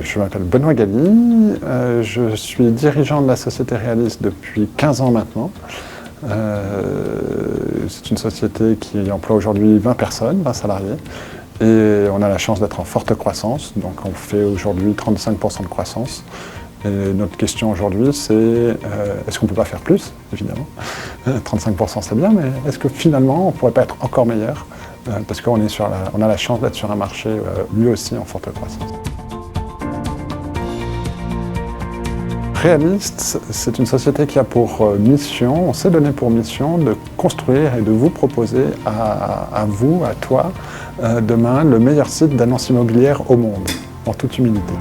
Je m'appelle Benoît Galli, je suis dirigeant de la société Realist depuis 15 ans maintenant. C'est une société qui emploie aujourd'hui 20 personnes, 20 salariés, et on a la chance d'être en forte croissance, donc on fait aujourd'hui 35% de croissance. Et notre question aujourd'hui, c'est est-ce qu'on ne peut pas faire plus, évidemment. 35% c'est bien, mais est-ce que finalement on ne pourrait pas être encore meilleur, parce qu'on a la chance d'être sur un marché lui aussi en forte croissance. Realist, c'est une société qui a pour mission, on s'est donné pour mission de construire et de vous proposer à vous, à toi, demain, le meilleur site d'annonces immobilières au monde, en toute humilité.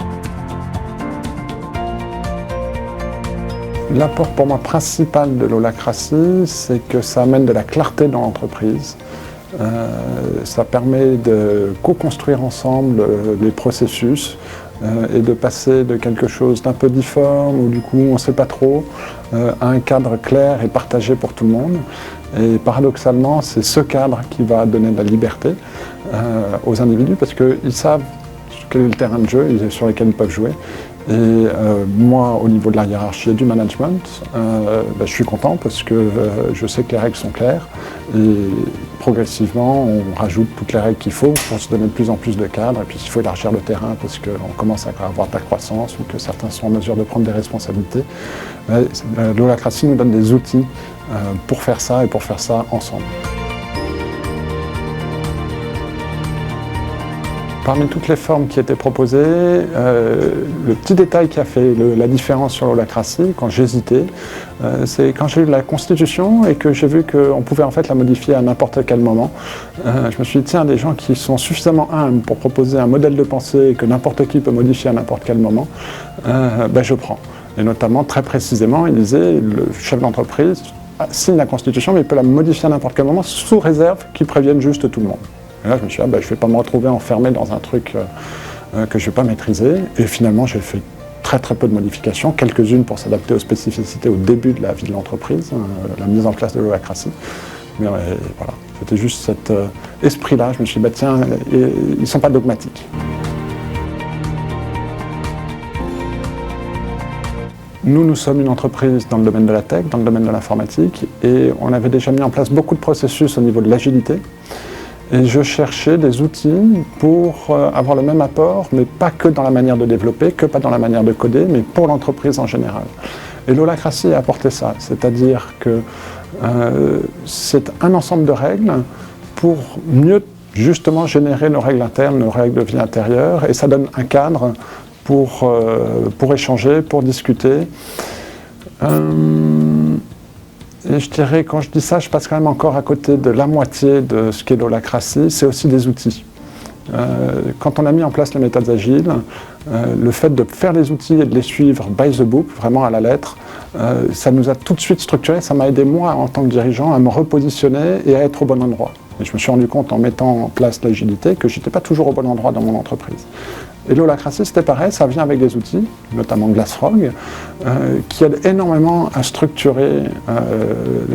L'apport pour moi principal de l'holacratie, c'est que ça amène de la clarté dans l'entreprise. Ça permet de co-construire ensemble les processus et de passer de quelque chose d'un peu difforme, où du coup on ne sait pas trop, à un cadre clair et partagé pour tout le monde. Et paradoxalement, c'est ce cadre qui va donner de la liberté aux individus, parce qu'ils savent quel est le terrain de jeu sur lequel ils peuvent jouer. Et moi, au niveau de la hiérarchie et du management, je suis content parce que je sais que les règles sont claires et progressivement, on rajoute toutes les règles qu'il faut pour se donner de plus en plus de cadres. Et puis, il faut élargir le terrain parce qu'on commence à avoir de la croissance ou que certains sont en mesure de prendre des responsabilités. L'holacratie nous donne des outils pour faire ça et pour faire ça ensemble. Parmi toutes les formes qui étaient proposées, le petit détail qui a fait la différence sur l'holacratie, quand j'hésitais, c'est quand j'ai eu la Constitution et que j'ai vu qu'on pouvait en fait la modifier à n'importe quel moment. Je me suis dit, tiens, des gens qui sont suffisamment humbles pour proposer un modèle de pensée que n'importe qui peut modifier à n'importe quel moment, je prends. Et notamment, très précisément, il disait, le chef d'entreprise signe la Constitution, mais il peut la modifier à n'importe quel moment, sous réserve qu'il prévienne juste tout le monde. Et là, je me suis dit, je ne vais pas me retrouver enfermé dans un truc que je ne vais pas maîtriser. Et finalement, j'ai fait très peu de modifications, quelques-unes pour s'adapter aux spécificités au début de la vie de l'entreprise, la mise en place de l'holacratie. Mais voilà, c'était juste cet esprit-là. Je me suis dit, tiens, ils ne sont pas dogmatiques. Nous sommes une entreprise dans le domaine de la tech, dans le domaine de l'informatique, et on avait déjà mis en place beaucoup de processus au niveau de l'agilité. Et je cherchais des outils pour avoir le même apport, mais pas que dans la manière de développer, que pas dans la manière de coder, mais pour l'entreprise en général. Et l'holacratie a apporté ça, c'est-à-dire que c'est un ensemble de règles pour mieux justement générer nos règles internes, nos règles de vie intérieure, et ça donne un cadre pour échanger, pour discuter. Et je dirais, quand je dis ça, je passe quand même encore à côté de la moitié de ce qu'est l'holacratie, c'est aussi des outils. Quand on a mis en place les méthodes agiles, le fait de faire les outils et de les suivre by the book, vraiment à la lettre, ça nous a tout de suite structuré, ça m'a aidé moi en tant que dirigeant à me repositionner et à être au bon endroit. Et je me suis rendu compte en mettant en place l'agilité que je n'étais pas toujours au bon endroit dans mon entreprise. Et l'holacratie, c'était pareil, ça vient avec des outils, notamment Glassfrog, qui aident énormément à structurer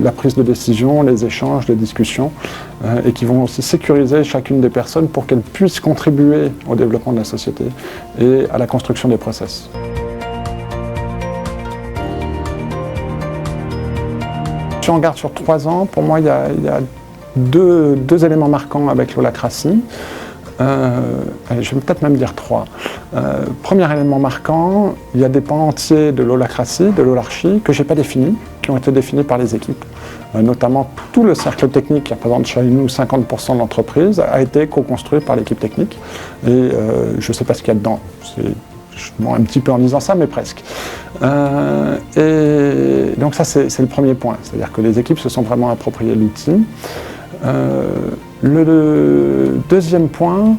la prise de décision, les échanges, les discussions, et qui vont aussi sécuriser chacune des personnes pour qu'elles puissent contribuer au développement de la société et à la construction des process. Si on regarde sur 3 ans, pour moi, il y a deux éléments marquants avec l'holacratie. Je vais peut-être même dire 3. Premier élément marquant, il y a des pans entiers de l'holacratie, de l'holarchie, que je n'ai pas définis, qui ont été définis par les équipes. Notamment tout le cercle technique qui représente chez nous 50% de l'entreprise a été co-construit par l'équipe technique. Et je ne sais pas ce qu'il y a dedans. Je mens un petit peu en disant ça, mais presque. Et donc ça, c'est le premier point. C'est-à-dire que les équipes se sont vraiment appropriées l'outil. Le deuxième point,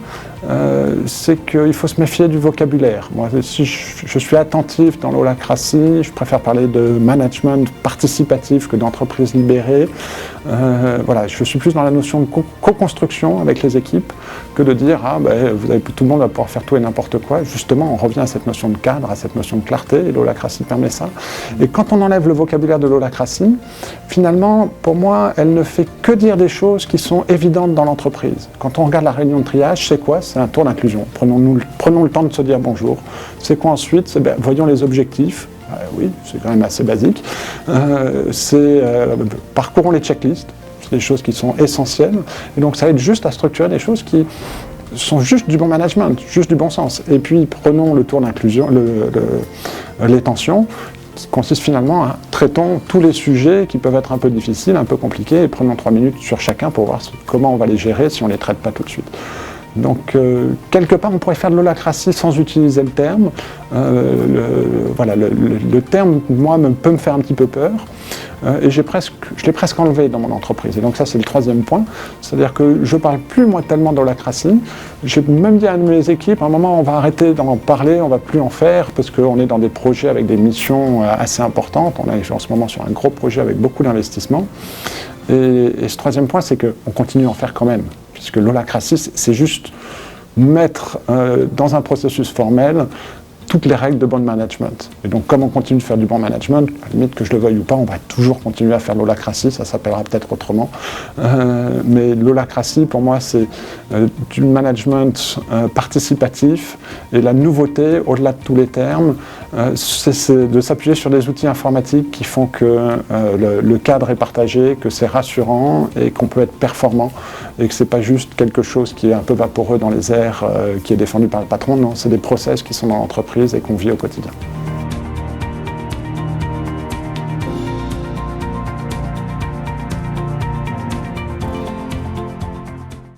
c'est qu'il faut se méfier du vocabulaire. Moi, si je suis attentif dans l'holacratie, je préfère parler de management participatif que d'entreprise libérée. Voilà, je suis plus dans la notion de co-construction avec les équipes que de dire tout le monde va pouvoir faire tout et n'importe quoi. Justement, on revient à cette notion de cadre, à cette notion de clarté, et l'holacratie permet ça. Et quand on enlève le vocabulaire de l'holacratie, finalement, pour moi, elle ne fait que dire des choses qui sont évidentes dans l'entreprise. Quand on regarde la réunion de triage, c'est quoi? C'est un tour d'inclusion. Prenons le temps de se dire bonjour. C'est quoi ensuite? Voyons les objectifs. Oui, c'est quand même assez basique. Parcourons les checklists. C'est des choses qui sont essentielles. Et donc, ça aide juste à structurer des choses qui sont juste du bon management, juste du bon sens. Et puis, prenons le tour d'inclusion, les tensions, qui consiste finalement à traitons tous les sujets qui peuvent être un peu difficiles, un peu compliqués, et prenons 3 minutes sur chacun pour voir comment on va les gérer si on ne les traite pas tout de suite. Donc, quelque part, on pourrait faire de l'holacratie sans utiliser le terme. Le terme, moi, peut me faire un petit peu peur. Et je l'ai presque enlevé dans mon entreprise. Et donc ça, c'est le 3e point. C'est-à-dire que je ne parle plus, moi, tellement d'holacratie. J'ai même dit à mes équipes, à un moment, on va arrêter d'en parler, on ne va plus en faire, parce qu'on est dans des projets avec des missions assez importantes. On est en ce moment sur un gros projet avec beaucoup d'investissements. Et ce 3e point, c'est qu'on continue à en faire quand même. Puisque l'holacratie, c'est juste mettre dans un processus formel toutes les règles de bon management. Et donc, comme on continue de faire du bon management, à la limite que je le veuille ou pas, on va toujours continuer à faire l'holacratie, ça s'appellera peut-être autrement. Mais l'holacratie, pour moi, c'est du management participatif. Et la nouveauté, au-delà de tous les termes, c'est de s'appuyer sur des outils informatiques qui font que le cadre est partagé, que c'est rassurant et qu'on peut être performant et que c'est pas juste quelque chose qui est un peu vaporeux dans les airs, qui est défendu par le patron. Non, c'est des process qui sont dans l'entreprise et qu'on vit au quotidien.